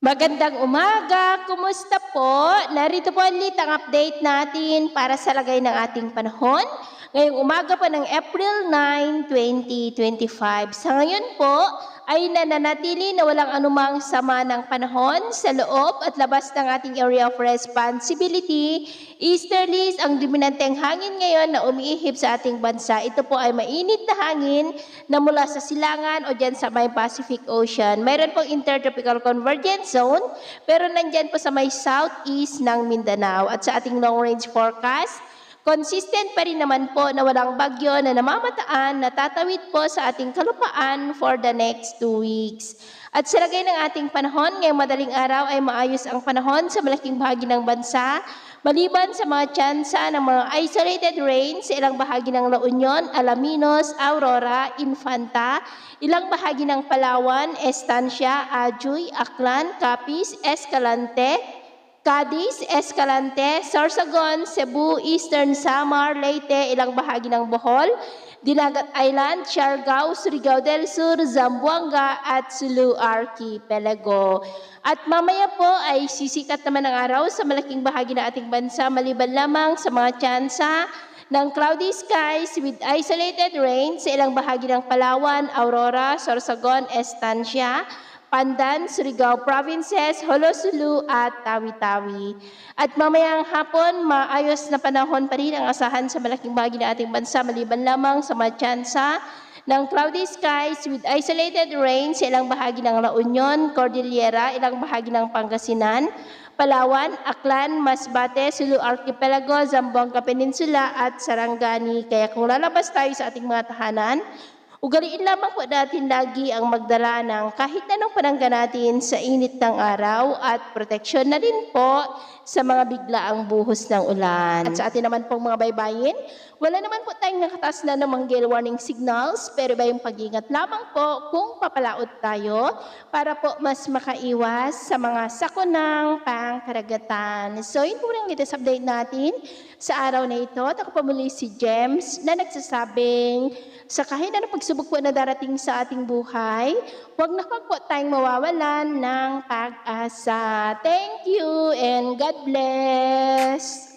Magandang umaga, kumusta po? Narito po ulit ang update natin para sa lagay ng ating panahon. Ngayong umaga po ng April 9, 2025. Sa ngayon po ay nananatili na walang anumang sama ng panahon sa loob at labas ng ating area of responsibility. Easterlies ang dominanteng hangin ngayon na umiihip sa ating bansa. Ito po ay mainit na hangin na mula sa silangan o dyan sa may Pacific Ocean. Mayroon pong intertropical convergence zone, pero nandyan po sa may southeast ng Mindanao. At sa ating long-range forecast, consistent pa rin naman po na walang bagyo na namamataan na tatawid po sa ating kalupaan for the next 2 weeks. At sa lagay ng ating panahon, ngayong madaling araw ay maayos ang panahon sa malaking bahagi ng bansa, maliban sa mga tsansa ng mga isolated rain sa ilang bahagi ng La Union, Alaminos, Aurora, Infanta, ilang bahagi ng Palawan, Estancia, Ajuy, Aklan, Capiz, Escalante, Cadiz, Escalante, Sorsogon, Cebu, Eastern Samar, Leyte, ilang bahagi ng Bohol, Dinagat Island, Siargao, Surigao del Sur, Zamboanga at Sulu Archipelago. At mamaya po ay sisikat naman ang araw sa malaking bahagi ng ating bansa maliban lamang sa mga tsansa ng cloudy skies with isolated rain sa ilang bahagi ng Palawan, Aurora, Sorsogon, Estancia, Pandan, Surigao Provinces, Holosulu at Tawi-Tawi. At mamayang hapon, maayos na panahon pa rin ang asahan sa malaking bahagi ng ating bansa maliban lamang sa mga tsansa ng cloudy skies with isolated rain sa ilang bahagi ng La Union, Cordillera, ilang bahagi ng Pangasinan, Palawan, Aklan, Masbate, Sulu Archipelago, Zamboanga Peninsula at Sarangani. Kaya kung lalabas tayo sa ating mga tahanan, ugaliin lamang po natin lagi ang magdala ng kahit anong panangga natin sa init ng araw at proteksyon na rin po sa mga biglaang buhos ng ulan. At sa atin naman pong mga baybayin, wala naman po tayong nakataas na namang gale warning signals, pero ba yung pag-ingat lamang po kung papalaot tayo para po mas makaiwas sa mga sakunang pangkaragatan. So yun po rin latest update natin sa araw na ito. At ako po muli si James na nagsasabing sa kahit anong pagsubok po na darating sa ating buhay, huwag na po tayong mawawalan ng pag-asa. Thank you and God bless!